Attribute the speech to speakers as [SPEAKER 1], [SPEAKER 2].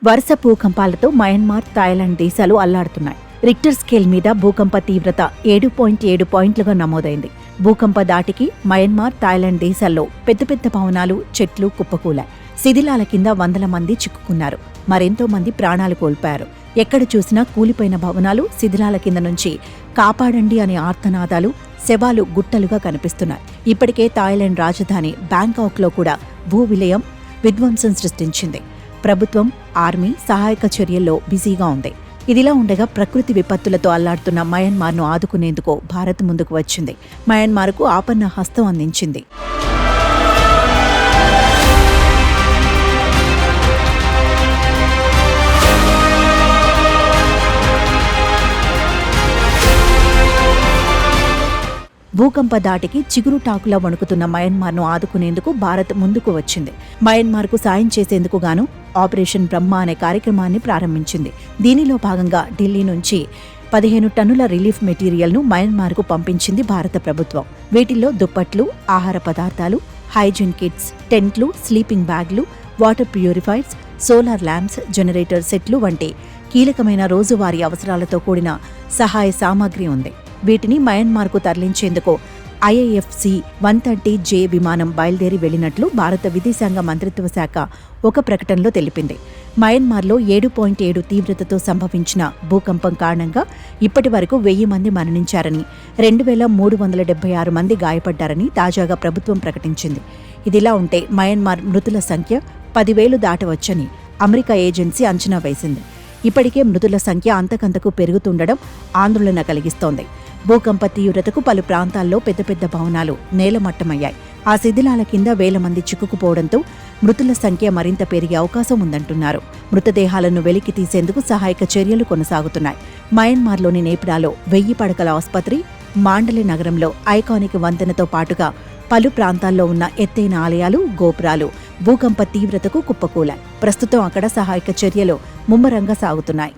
[SPEAKER 1] వరుస భూకంపాలతో Myanmar, Thailand దేశాలు అల్లాడుతున్నాయి. Richter scale మీద భూకంప తీవ్రత 7.7 పాయింట్లుగా నమోదైంది. భూకంప దాటికి మయన్మార్, థాయిలాండ్ దేశాల్లో పెద్ద పెద్ద భవనాలు, చెట్లు కుప్పకూలాయి. శిథిలాల కింద వందల మంది చిక్కుకున్నారు. మరెంతో మంది ప్రాణాలు కోల్పోయారు. ఎక్కడ చూసినా కూలిపోయిన భవనాలు, శిథిలాల కింద నుంచి కాపాడండి అనే ఆర్తనాదాలు, శవాలు గుట్టలుగా కనిపిస్తున్నాయి. ఇప్పటికే థాయిలాండ్ రాజధాని బ్యాంకాక్లో కూడా భూ విలయం విధ్వంసం సృష్టించింది. ప్రభుత్వం, ఆర్మీ సహాయక చర్యల్లో బిజీగా ఉంది. ఇదిలా ఉండగా ప్రకృతి విపత్తులతో అల్లాడుతున్న మయన్మార్ను ఆదుకునేందుకు భారత్ ముందుకు వచ్చింది. మయన్మార్కు ఆపన్న హస్తం అందించింది. భూకంప దాటికి చిగురుటాకులా వణుకుతున్న మయన్మార్ను ఆదుకునేందుకు భారత్ ముందుకు వచ్చింది. మయన్మార్కు సాయం చేసేందుకు గాను ఆపరేషన్ బ్రహ్మ అనే కార్యక్రమాన్ని ప్రారంభించింది. దీనిలో భాగంగా ఢిల్లీ నుంచి 15 టన్నుల రిలీఫ్ మెటీరియల్ను మయన్మార్కు పంపించింది భారత ప్రభుత్వం. వీటిల్లో దుప్పట్లు, ఆహార పదార్థాలు, హైజీన్ కిట్స్, టెంట్లు, స్లీపింగ్ బ్యాగ్లు, water purifiers, solar lamps, generator సెట్లు వంటి కీలకమైన రోజువారీ అవసరాలతో కూడిన సహాయ సామాగ్రి ఉంది. వీటిని మయన్మార్కు తరలించేందుకు IIFC 130J విమానం బయలుదేరి వెళ్లినట్లు భారత విదేశాంగ మంత్రిత్వ శాఖ ఒక ప్రకటనలో తెలిపింది. మయన్మార్లో 7.7 తీవ్రతతో సంభవించిన భూకంపం కారణంగా ఇప్పటి వరకు 1000 మంది మరణించారని, 2376 మంది గాయపడ్డారని తాజాగా ప్రభుత్వం ప్రకటించింది. ఇదిలా ఉంటే మయన్మార్ మృతుల సంఖ్య 10,000 దాటవచ్చని అమెరికా ఏజెన్సీ అంచనా వేసింది. ఇప్పటికే మృతుల సంఖ్య అంతకంతకు పెరుగుతుండడం ఆందోళన కలిగిస్తోంది. భూకంప తీవ్రతకు పలు ప్రాంతాల్లో పెద్ద పెద్ద భవనాలు నేలమట్టమయ్యాయి. ఆ శిథిలాల కింద వేల మంది చిక్కుకుపోవడంతో మృతుల సంఖ్య మరింత పెరిగే అవకాశం ఉందంటున్నారు. మృతదేహాలను వెలికి తీసేందుకు సహాయక చర్యలు కొనసాగుతున్నాయి. మయన్మార్లోని నేపిడాలో 1000 పడకల ఆసుపత్రి, మాండలే నగరంలో ఐకానిక్ వంతెనతో పాటుగా పలు ప్రాంతాల్లో ఉన్న ఎత్తైన ఆలయాలు, గోపురాలు భూకంప తీవ్రతకు కుప్పకూలాయి. ప్రస్తుతం అక్కడ సహాయక చర్యలు ముమ్మరంగా సాగుతున్నాయి.